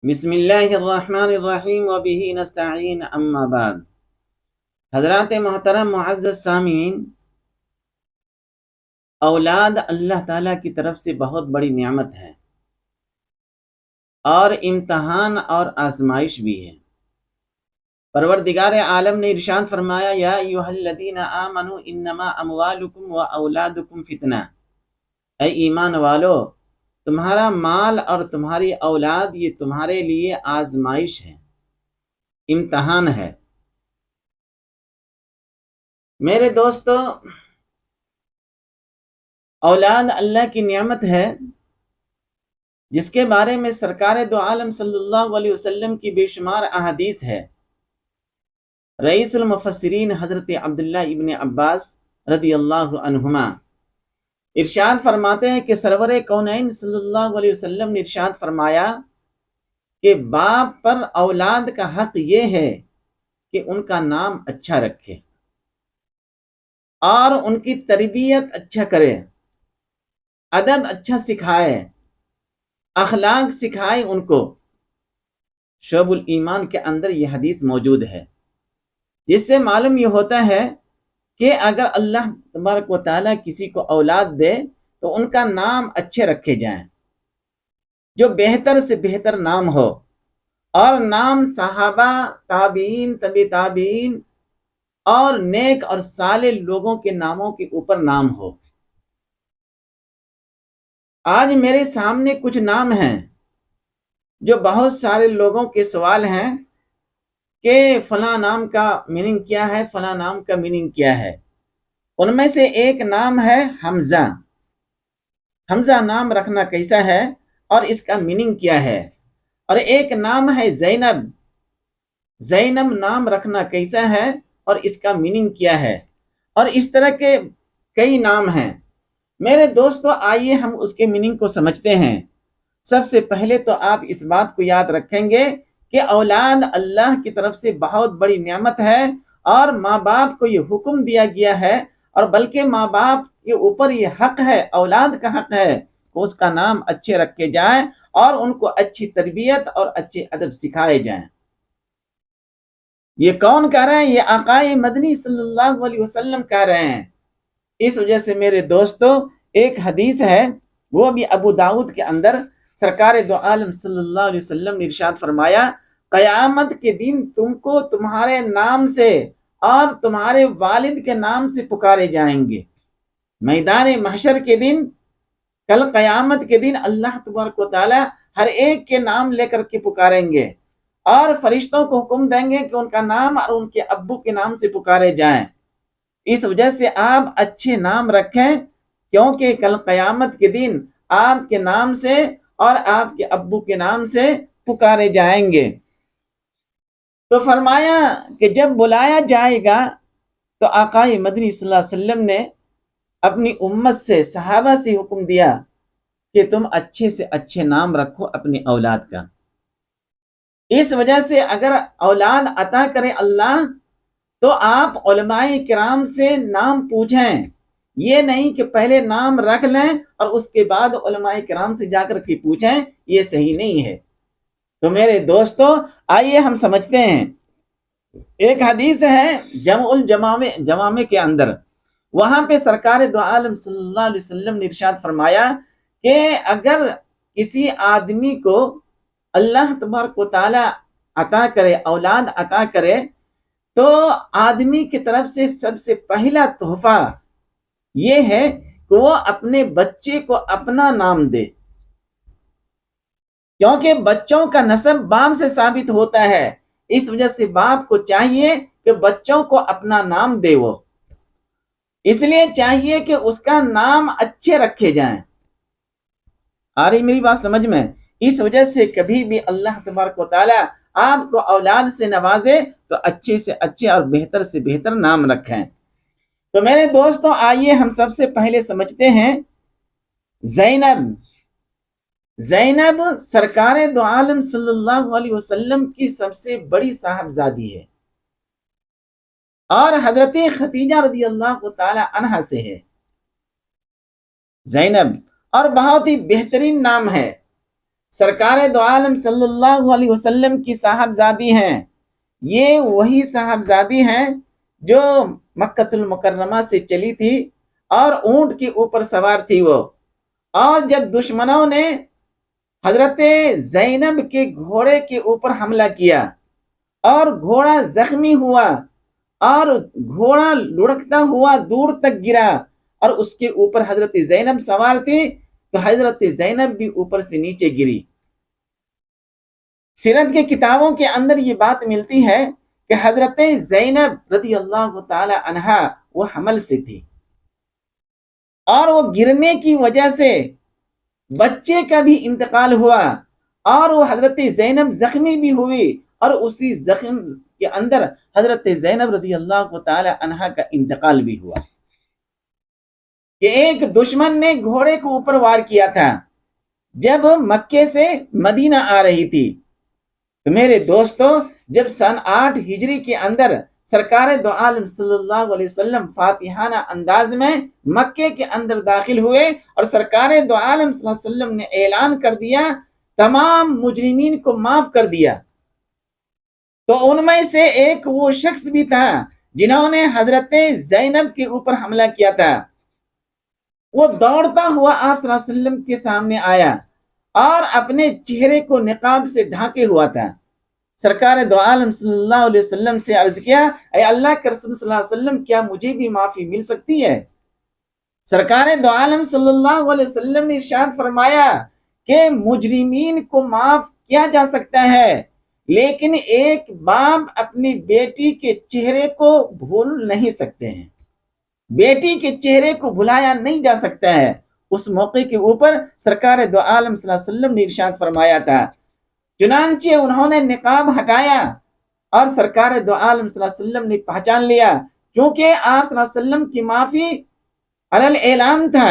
بسم اللہ الرحمن الرحیم وبہ نستعین اما بعد۔ حضرات محترم معزز سامعین، اولاد اللہ تعالیٰ کی طرف سے بہت بڑی نعمت ہے اور امتحان اور آزمائش بھی ہے۔ پروردگار عالم نے ارشاد فرمایا، یا ایھا الذین آمنوا انما اموالکم و اولادکم فتنہ، اے ایمان والو، تمہارا مال اور تمہاری اولاد یہ تمہارے لیے آزمائش ہے، امتحان ہے۔ میرے دوستو، اولاد اللہ کی نعمت ہے جس کے بارے میں سرکار دو عالم صلی اللہ علیہ وسلم کی بے شمار احادیث ہے۔ رئیس المفسرین حضرت عبداللہ ابن عباس رضی اللہ عنہما ارشاد فرماتے ہیں کہ سرور کونین صلی اللہ علیہ وسلم نے ارشاد فرمایا کہ باپ پر اولاد کا حق یہ ہے کہ ان کا نام اچھا رکھے اور ان کی تربیت اچھا کرے، ادب اچھا سکھائے، اخلاق سکھائے ان کو۔ شعب الایمان کے اندر یہ حدیث موجود ہے، جس سے معلوم یہ ہوتا ہے کہ اگر اللہ تبارک و تعالیٰ کسی کو اولاد دے تو ان کا نام اچھے رکھے جائیں، جو بہتر سے بہتر نام ہو، اور نام صحابہ، تابعین، طبی تابعین اور نیک اور صالح لوگوں کے ناموں کے اوپر نام ہو۔ آج میرے سامنے کچھ نام ہیں جو بہت سارے لوگوں کے سوال ہیں کہ فلاں نام کا میننگ کیا ہے، فلاں نام کا میننگ کیا ہے۔ ان میں سے ایک نام ہے حمزہ۔ حمزہ نام رکھنا کیسا ہے اور اس کا میننگ کیا ہے؟ اور ایک نام ہے زینب۔ زینب نام رکھنا کیسا ہے اور اس کا میننگ کیا ہے؟ اور اس طرح کے کئی نام ہیں۔ میرے دوستو، آئیے ہم اس کے میننگ کو سمجھتے ہیں۔ سب سے پہلے تو آپ اس بات کو یاد رکھیں گے کہ اولاد اللہ کی طرف سے بہت بڑی نعمت ہے، اور ماں باپ کو یہ حکم دیا گیا ہے، اور بلکہ ماں باپ کے اوپر یہ حق ہے، اولاد کا حق ہے کہ اس کا نام اچھے رکھے جائیں اور ان کو اچھی تربیت اور اچھے ادب سکھائے جائیں۔ یہ کون کہہ رہے ہیں؟ یہ آقائے مدنی صلی اللہ علیہ وسلم کہہ رہے ہیں۔ اس وجہ سے میرے دوستو، ایک حدیث ہے، وہ بھی ابو داؤد کے اندر سرکار دو عالم صلی اللہ علیہ وسلم نے ارشاد فرمایا، قیامت کے دن تم کو تمہارے نام سے اور تمہارے والد کے نام سے پکارے جائیں گے۔ میدان محشر کے دن، کل قیامت کے دن، اللہ تبارک و تعالی ہر ایک کے نام لے کر کے پکاریں گے، اور فرشتوں کو حکم دیں گے کہ ان کا نام اور ان کے ابو کے نام سے پکارے جائیں۔ اس وجہ سے آپ اچھے نام رکھیں، کیونکہ کل قیامت کے دن آپ کے نام سے اور آپ کے ابو کے نام سے پکارے جائیں گے۔ تو فرمایا کہ جب بلایا جائے گا تو آقائے مدنی صلی اللہ علیہ وسلم نے اپنی امت سے، صحابہ سے حکم دیا کہ تم اچھے سے اچھے نام رکھو اپنی اولاد کا۔ اس وجہ سے اگر اولاد عطا کرے اللہ تو آپ علماء کرام سے نام پوچھیں، یہ نہیں کہ پہلے نام رکھ لیں اور اس کے بعد علماء کرام سے جا کر کے پوچھیں، یہ صحیح نہیں ہے۔ تو میرے دوستو، آئیے ہم سمجھتے ہیں۔ ایک حدیث ہے جمع الجوامع کے اندر، وہاں پہ سرکار دو عالم صلی اللہ علیہ وسلم نے ارشاد فرمایا کہ اگر کسی آدمی کو اللہ تبارک و تعالی عطا کرے، اولاد عطا کرے، تو آدمی کی طرف سے سب سے پہلا تحفہ یہ ہے کہ وہ اپنے بچے کو اپنا نام دے، کیونکہ بچوں کا نسب باپ سے ثابت ہوتا ہے۔ اس وجہ سے باپ کو چاہیے کہ بچوں کو اپنا نام دے، وہ اس لیے چاہیے کہ اس کا نام اچھے رکھے جائیں۔ آ رہی میری بات سمجھ میں؟ اس وجہ سے کبھی بھی اللہ تبارک و تعالی آپ کو اولاد سے نوازے تو اچھے سے اچھے اور بہتر سے بہتر نام رکھیں۔ تو میرے دوستوں، آئیے ہم سب سے پہلے سمجھتے ہیں زینب۔ زینب سرکار دو عالم صلی اللہ علیہ وسلم کی سب سے بڑی صاحبزادی ہے، اور حضرت خدیجہ رضی اللہ تعالی عنہا سے ہے زینب، اور بہت ہی بہترین نام ہے۔ سرکار دو عالم صلی اللہ علیہ وسلم کی صاحبزادی ہیں، یہ وہی صاحبزادی ہیں جو مکہ المکرمہ سے چلی تھی اور اونٹ کے اوپر سوار تھی وہ، اور جب دشمنوں نے حضرت زینب کے گھوڑے کے اوپر حملہ کیا اور گھوڑا زخمی ہوا اور گھوڑا لڑکتا ہوا دور تک گرا، اور اس کے اوپر حضرت زینب سوار تھی تو حضرت زینب بھی اوپر سے نیچے گری۔ سیرت کے کتابوں کے اندر یہ بات ملتی ہے کہ حضرت زینب رضی اللہ تعالی عنہا وہ حمل سے تھی، اور وہ گرنے کی وجہ سے بچے کا بھی انتقال ہوا، اور وہ حضرت زینب زخمی بھی ہوئی، اور اسی زخم کے اندر حضرت زینب رضی اللہ تعالی عنہا کا انتقال بھی ہوا کہ ایک دشمن نے گھوڑے کو اوپر وار کیا تھا جب مکے سے مدینہ آ رہی تھی۔ تو میرے دوستو، جب سن 8 ہجری کے اندر سرکار دو عالم صلی اللہ علیہ وسلم فاتحانہ انداز میں مکے کے اندر داخل ہوئے اور سرکار دو عالم صلی اللہ علیہ وسلم نے اعلان کر دیا، تمام مجرمین کو معاف کر دیا، تو ان میں سے ایک وہ شخص بھی تھا جنہوں نے حضرت زینب کے اوپر حملہ کیا تھا۔ وہ دوڑتا ہوا آپ صلی اللہ علیہ وسلم کے سامنے آیا اور اپنے چہرے کو نقاب سے ڈھانکے ہوا تھا۔ سرکار دو عالم صلی اللہ علیہ وسلم سے عرض کیا، اے اللہ کے رسول صلی اللہ علیہ وسلم، کیا مجھے بھی معافی مل سکتی ہے؟ سرکار دو عالم صلی اللہ علیہ وسلم نے ارشاد فرمایا کہ مجرمین کو معاف کیا جا سکتا ہے، لیکن ایک باپ اپنی بیٹی کے چہرے کو بھول نہیں سکتے ہیں، بیٹی کے چہرے کو بھلایا نہیں جا سکتا ہے۔ اس موقع کے اوپر سرکار دو عالم صلی اللہ علیہ وسلم نے ارشاد فرمایا تھا، چنانچہ انہوں نے نقاب ہٹایا اور سرکار دو عالم صلی اللہ علیہ وسلم نے پہچان لیا، کیونکہ آپ صلی اللہ علیہ وسلم کی معافی علل اعلان تھا،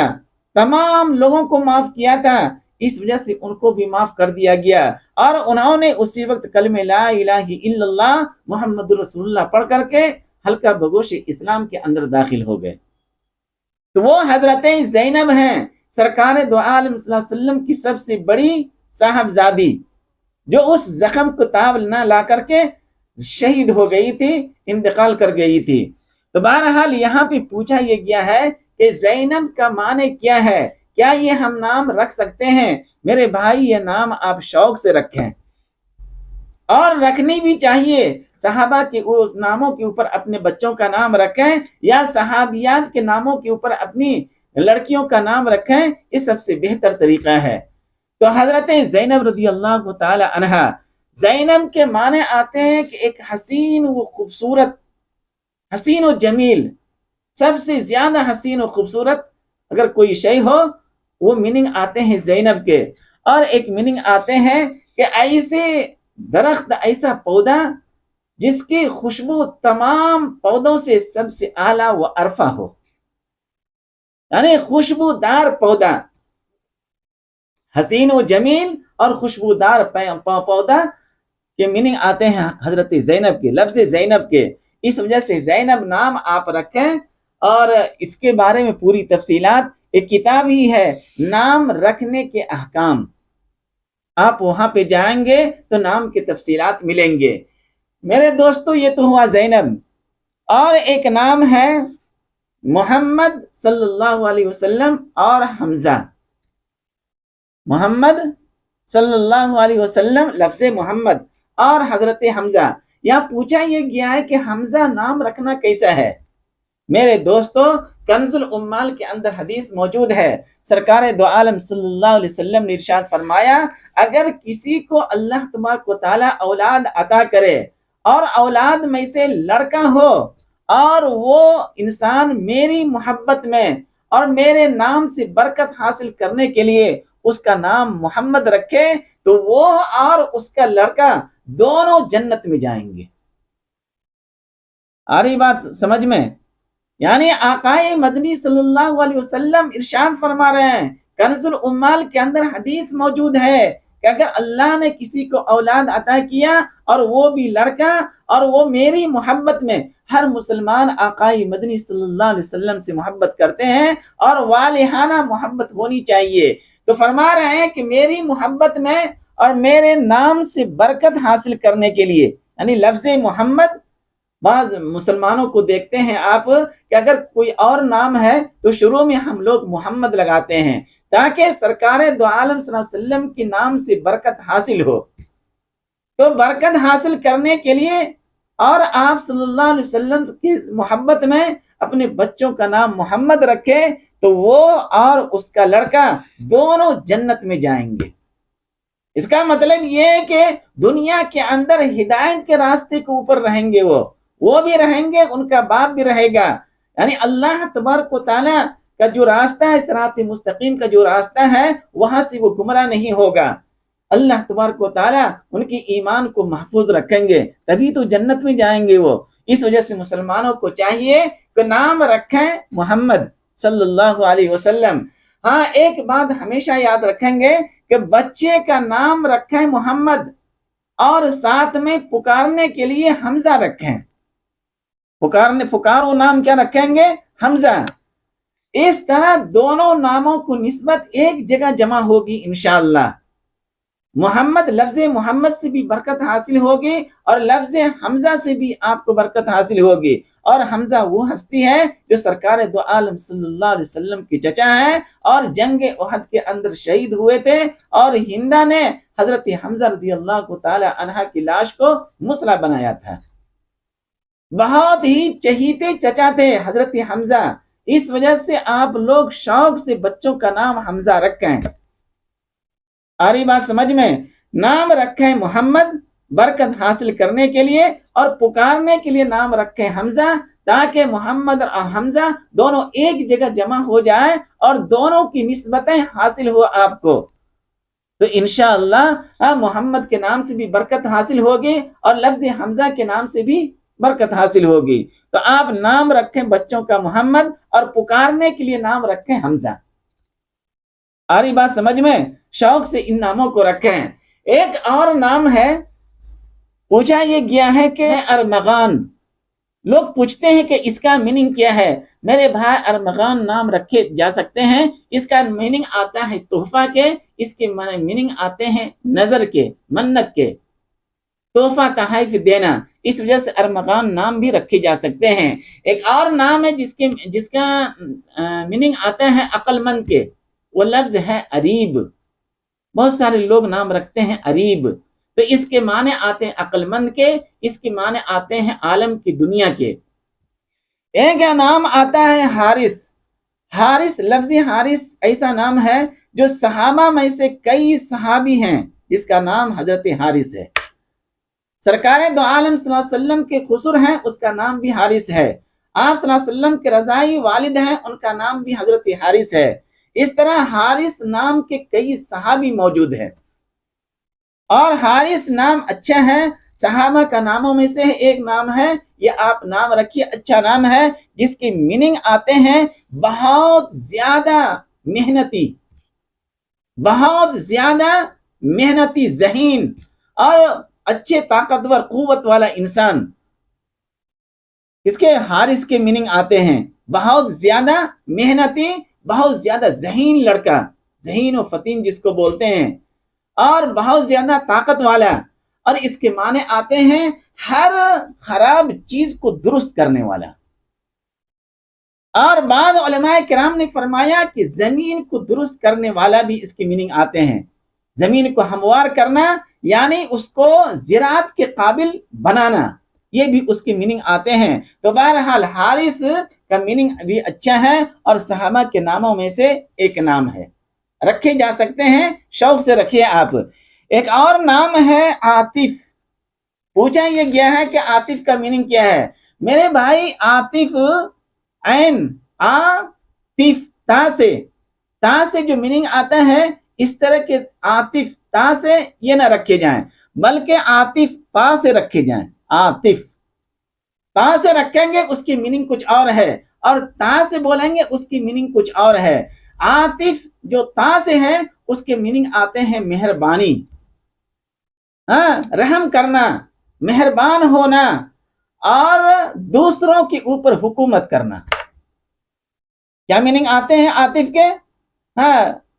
تمام لوگوں کو معاف کیا تھا، اس وجہ سے ان کو بھی معاف کر دیا گیا، اور انہوں نے اسی وقت کلمہ لا الہ الا اللہ محمد رسول اللہ پڑھ کر کے ہلکا بگوش اسلام کے اندر داخل ہو گئے۔ تو وہ حضرت زینب ہیں، سرکار دو عالم صلی اللہ علیہ وسلم کی سب سے بڑی صاحبزادی، جو اس زخم کو تاب نہ لا کر کے شہید ہو گئی تھی، انتقال کر گئی تھی۔ تو بہرحال یہاں پہ پوچھا یہ گیا ہے کہ زینب کا معنی کیا ہے، کیا یہ ہم نام رکھ سکتے ہیں؟ میرے بھائی، یہ نام آپ شوق سے رکھیں، اور رکھنی بھی چاہیے۔ صحابہ کے اس ناموں کے اوپر اپنے بچوں کا نام رکھیں، یا صحابیات کے ناموں کے اوپر اپنی لڑکیوں کا نام رکھیں، یہ سب سے بہتر طریقہ ہے۔ تو حضرت زینب رضی اللہ تعالی عنہا، زینب کے معنی آتے ہیں کہ ایک حسین و خوبصورت، حسین و جمیل، سب سے زیادہ حسین و خوبصورت اگر کوئی شے ہو، وہ میننگ آتے ہیں زینب کے۔ اور ایک میننگ آتے ہیں کہ ایسے درخت، ایسا پودا جس کی خوشبو تمام پودوں سے سب سے اعلیٰ و ارفع ہو، یعنی خوشبودار پودا، حسین و جمیل اور خوشبودار پودا کے میننگ آتے ہیں حضرت زینب کے، لفظ زینب کے۔ اس وجہ سے زینب نام آپ رکھیں، اور اس کے بارے میں پوری تفصیلات ایک کتاب ہی ہے، نام رکھنے کے احکام، آپ وہاں پہ جائیں گے تو نام کی تفصیلات ملیں گے۔ میرے دوستو، یہ تو ہوا زینب، اور ایک نام ہے محمد صلی اللہ علیہ وسلم اور حمزہ۔ محمد صلی اللہ علیہ وسلم، لفظ محمد، اور حضرت حمزہ۔ یہاں پوچھا یہ گیا ہے کہ حمزہ نام رکھنا کیسا ہے؟ میرے دوستو، کنز الامال کے اندر حدیث موجود ہے، سرکار دو عالم صلی اللہ علیہ وسلم نے ارشاد فرمایا، اگر کسی کو اللہ تبارک و تعالی اولاد عطا کرے، اور اولاد میں سے لڑکا ہو، اور وہ انسان میری محبت میں اور میرے نام سے برکت حاصل کرنے کے لیے اس کا نام محمد رکھے، تو وہ اور اس کا لڑکا دونوں جنت میں جائیں گے۔ آ رہی بات سمجھ میں؟ یعنی آقائے مدنی صلی اللہ علیہ وسلم ارشاد فرما رہے ہیں، کنز الامال کے اندر حدیث موجود ہے کہ اگر اللہ نے کسی کو اولاد عطا کیا اور وہ بھی لڑکا، اور وہ میری محبت میں، ہر مسلمان آقائے مدنی صلی اللہ علیہ وسلم سے محبت کرتے ہیں، اور والہانہ محبت ہونی چاہیے، تو فرما رہے ہیں کہ میری محبت میں اور میرے نام سے برکت حاصل کرنے کے لیے، یعنی لفظ محمد، بعض مسلمانوں کو دیکھتے ہیں آپ کہ اگر کوئی اور نام ہے تو شروع میں ہم لوگ محمد لگاتے ہیں تاکہ سرکار دو عالم صلی اللہ علیہ وسلم کے نام سے برکت حاصل ہو۔ تو برکت حاصل کرنے کے لیے اور آپ صلی اللہ علیہ وسلم کی محبت میں اپنے بچوں کا نام محمد رکھے تو وہ اور اس کا لڑکا دونوں جنت میں جائیں گے۔ اس کا مطلب یہ ہے کہ دنیا کے اندر ہدایت کے راستے کے اوپر رہیں گے، وہ بھی رہیں گے، ان کا باپ بھی رہے گا، یعنی اللہ تبارک و تعالیٰ کا جو راستہ ہے، صراط مستقیم کا جو راستہ ہے، وہاں سے وہ گمراہ نہیں ہوگا۔ اللہ تبارک و تعالیٰ ان کی ایمان کو محفوظ رکھیں گے، تبھی تو جنت میں جائیں گے وہ۔ اس وجہ سے مسلمانوں کو چاہیے کہ نام رکھیں محمد صلی اللہ علیہ وسلم۔ ہاں، ایک بات ہمیشہ یاد رکھیں گے کہ بچے کا نام رکھیں محمد اور ساتھ میں پکارنے کے لیے حمزہ رکھیں۔ پکارو نام کیا رکھیں گے؟ حمزہ۔ اس طرح دونوں ناموں کو نسبت ایک جگہ جمع ہوگی انشاءاللہ۔ محمد، لفظ محمد سے بھی برکت حاصل ہوگی اور لفظ حمزہ سے بھی آپ کو برکت حاصل ہوگی۔ اور حمزہ وہ ہستی ہے جو سرکار دو عالم صلی اللہ علیہ وسلم کی چچا ہے اور جنگ احد کے اندر شہید ہوئے تھے، اور ہندا نے حضرت حمزہ رضی اللہ تعالی عنہ کی لاش کو مسلح بنایا تھا۔ بہت ہی چہیتے چچا تھے حضرت حمزہ، اس وجہ سے آپ لوگ شوق سے بچوں کا نام حمزہ رکھیں۔ آ رہی بات سمجھ میں؟ نام رکھیں محمد برکت حاصل کرنے کے لیے، اور پکارنے کے لیے نام رکھیں حمزہ، تاکہ محمد اور حمزہ دونوں ایک جگہ جمع ہو جائیں اور دونوں کی نسبتیں حاصل ہو آپ کو۔ تو انشاءاللہ محمد کے نام سے بھی برکت حاصل ہوگی اور لفظ حمزہ کے نام سے بھی برکت حاصل ہوگی۔ تو آپ نام رکھیں بچوں کا محمد اور پکارنے کے لیے نام رکھیں حمزہ۔ آ رہی بات سمجھ میں؟ شوق سے ان ناموں کو رکھیں۔ ایک اور نام ہے، پوچھا یہ گیا ہے کہ ارمغان، لوگ پوچھتے ہیں کہ اس کا میننگ کیا ہے۔ میرے بھائی، ارمغان نام رکھے جا سکتے ہیں، اس کا میننگ آتا ہے تحفہ کے، اس کے میننگ آتے ہیں نظر کے، منت کے، تحفہ تحائف دینا، اس وجہ سے ارمغان نام بھی رکھے جا سکتے ہیں۔ ایک اور نام ہے جس کا میننگ آتا ہے عقل مند کے، وہ لفظ ہے اریب۔ بہت سارے لوگ نام رکھتے ہیں اریب، تو اس کے معنی آتے ہیں عقل مند کے، اس کے معنی آتے ہیں عالم کی دنیا کے۔ ایک نام آتا ہے حارث۔ حارث، لفظ حارث ایسا نام ہے جو صحابہ میں سے کئی صحابی ہیں جس کا نام حضرت حارث ہے۔ سرکار دو عالم صلی اللہ علیہ وسلم کے خسر ہیں، اس کا نام بھی حارث ہے۔ آپ صلی اللہ علیہ وسلم کے رضائی والد ہیں، ان کا نام بھی حضرت حارث ہے۔ اس طرح حارث نام کے کئی صحابی موجود ہیں، اور حارث نام اچھا ہے، صحابہ کا ناموں میں سے ایک نام ہے، یہ آپ نام رکھیے، اچھا نام ہے، جس کی میننگ آتے ہیں بہت زیادہ محنتی، بہت زیادہ محنتی ذہین اور اچھے طاقتور قوت والا انسان۔ اس کے حارث کے میننگ آتے ہیں بہت زیادہ محنتی، بہت زیادہ ذہین لڑکا، ذہین و فطین جس کو بولتے ہیں، اور بہت زیادہ طاقت والا، اور اس کے معنی آتے ہیں ہر خراب چیز کو درست کرنے والا۔ اور بعض علماء کرام نے فرمایا کہ زمین کو درست کرنے والا بھی اس کی میننگ آتے ہیں۔ زمین کو ہموار کرنا یعنی اس کو زراعت کے قابل بنانا، یہ بھی اس کی میننگ آتے ہیں۔ تو بہرحال حارث کا میننگ بھی اچھا ہے اور صحابہ کے ناموں میں سے ایک نام ہے، رکھے جا سکتے ہیں، شوق سے رکھیے آپ۔ ایک اور نام ہے عاطف۔ پوچھا یہ گیا ہے کہ عاطف کا میننگ کیا ہے۔ میرے بھائی، عاطف عین عاطف تا سے جو میننگ آتا ہے، اس طرح کے عاطف تا سے یہ نہ رکھے جائیں، بلکہ عاطف تا سے رکھے جائیں۔ عاطف تا سے رکھیں گے اس کی میننگ کچھ اور ہے، اور تا سے بولیں گے اس کی میننگ کچھ اور ہے۔ عاطف جو تا سے ہے اس کے میننگ آتے ہیں مہربانی، رحم کرنا، مہربان ہونا، اور دوسروں کے اوپر حکومت کرنا۔ کیا میننگ آتے ہیں عاطف کے؟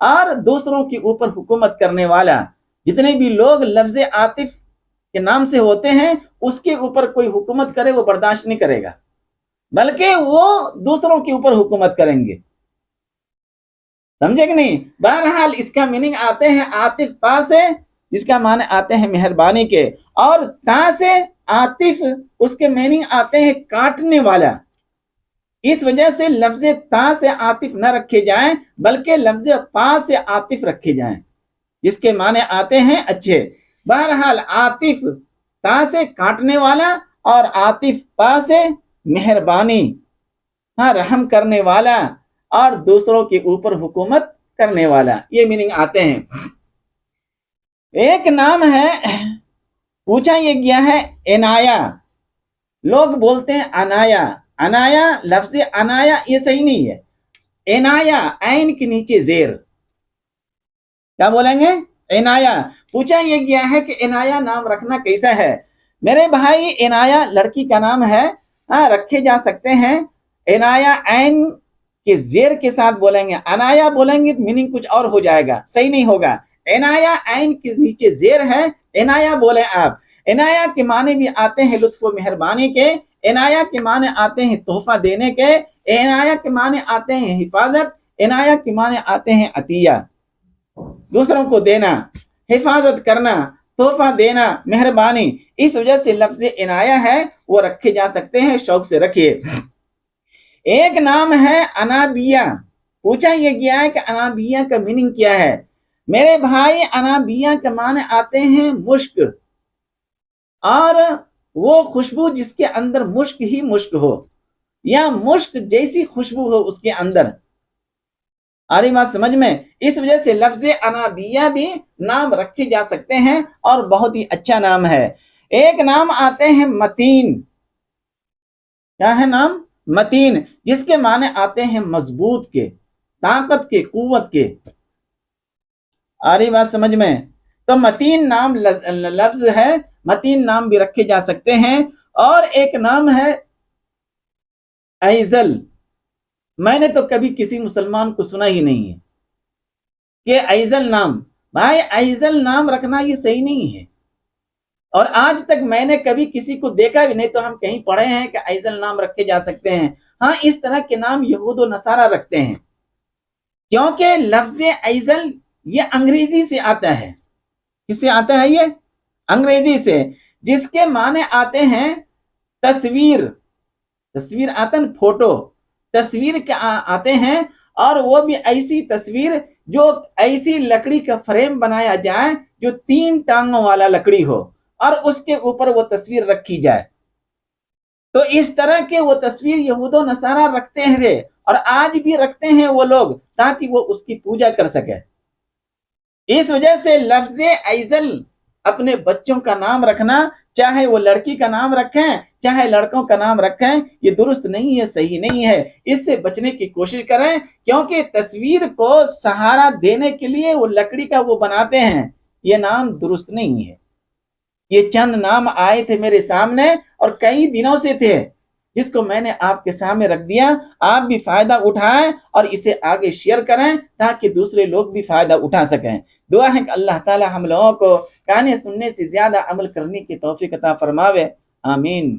اور دوسروں کے اوپر حکومت کرنے والا. جتنے بھی لوگ لفظ عاطف کے نام سے ہوتے ہیں اس کے اوپر کوئی حکومت کرے وہ برداشت نہیں کرے گا، بلکہ وہ دوسروں کے اوپر حکومت کریں گے. سمجھے کہ نہیں؟ بہرحال اس کا میننگ آتے ہیں عاطف تا سے، جس کا معنی آتے ہیں مہربانی کے، اور تا سے عاطف اس کے میننگ آتے ہیں کاٹنے والا. اس وجہ سے لفظ تا سے عاطف نہ رکھے جائیں بلکہ لفظ تا سے عاطف رکھے جائیں، جس کے معنی آتے ہیں اچھے. بہرحال عاطف تا سے کاٹنے والا اور عاطف تا سے مہربانی، ہاں رحم کرنے والا اور دوسروں کے اوپر حکومت کرنے والا، یہ میننگ آتے ہیں. ایک نام ہے، پوچھا یہ گیا ہے عنایا. لوگ بولتے ہیں عنایا، عنایا، لفظ عنایا یہ صحیح نہیں ہے. عنایا عین کے نیچے زیر، کیا بولیں گے؟ عنایا. پوچھا یہ گیا ہے کہ عنایا نام رکھنا کیسا ہے؟ میرے بھائی عنایا لڑکی کا نام ہے، رکھے جا سکتے ہیں. عنایا عین کے زیر کے ساتھ بولیں گے، عنایا بولیں گے میننگ کچھ اور ہو جائے گا، صحیح نہیں ہوگا. عنایا عین کے نیچے زیر ہے، عنایا بولیں آپ. عنایا کے معنی بھی آتے ہیں لطف و مہربانی کے، عنایا کے معنی آتے ہیں تحفہ دینے کے، عنایا کے معنی آتے ہیں حفاظت، عنایا کے معنی آتے ہیں عطیہ، دوسروں کو دینا، حفاظت کرنا، تحفہ دینا، مہربانی. اس وجہ سے لفظ عنایا ہے وہ رکھے جا سکتے ہیں، شوق سے رکھیے. ایک نام ہے انابیہ. پوچھا یہ گیا ہے کہ انابیہ کا میننگ کیا ہے؟ میرے بھائی انابیہ کے معنی آتے ہیں مشک، اور وہ خوشبو جس کے اندر مشک ہی مشک ہو، یا مشک جیسی خوشبو ہو اس کے اندر. آ رہی بات سمجھ میں؟ اس وجہ سے لفظ انابیہ بھی نام رکھے جا سکتے ہیں اور بہت ہی اچھا نام ہے. ایک نام آتے ہیں متین. کیا ہے نام؟ متین، جس کے معنی آتے ہیں مضبوط کے، طاقت کے، قوت کے. آ رہی بات سمجھ میں؟ تو متین نام لفظ ہے، متین نام بھی رکھے جا سکتے ہیں. اور ایک نام ہے ایزل. میں نے تو کبھی کسی مسلمان کو سنا ہی نہیں ہے کہ ایزل نام. بھائی ایزل نام رکھنا یہ صحیح نہیں ہے، اور آج تک میں نے کبھی کسی کو دیکھا بھی نہیں. تو ہم کہیں پڑھے ہیں کہ ایزل نام رکھے جا سکتے ہیں؟ ہاں اس طرح کے نام یہود و نصارہ رکھتے ہیں، کیونکہ لفظ ایزل یہ انگریزی سے آتا ہے. کس سے آتا ہے؟ یہ انگریزی سے، جس کے معنی آتے ہیں تصویر. تصویر آتا ہے، فوٹو، تصویر کے آتے ہیں. اور وہ بھی ایسی تصویر جو ایسی لکڑی کا فریم بنایا جائے جو 3 ٹانگوں والا لکڑی ہو اور اس کے اوپر وہ تصویر رکھی جائے. تو اس طرح کے وہ تصویر یہود و نصارہ رکھتے ہیں، اور آج بھی رکھتے ہیں وہ لوگ، تاکہ وہ اس کی پوجا کر سکے. اس وجہ سے لفظ ایزل اپنے بچوں کا نام رکھنا، چاہے وہ لڑکی کا نام رکھیں چاہے لڑکوں کا نام رکھیں، یہ درست نہیں ہے، صحیح نہیں ہے. اس سے بچنے کی کوشش کریں، کیونکہ تصویر کو سہارا دینے کے لیے وہ لکڑی کا وہ بناتے ہیں. یہ نام درست نہیں ہے. یہ چند نام آئے تھے میرے سامنے اور کئی دنوں سے تھے، جس کو میں نے آپ کے سامنے رکھ دیا. آپ بھی فائدہ اٹھائیں اور اسے آگے شیئر کریں تاکہ دوسرے لوگ بھی فائدہ اٹھا سکیں. دعا ہے کہ اللہ تعالی ہم لوگوں کو کہنے سننے سے زیادہ عمل کرنے کی توفیق عطا فرماوے. آمین.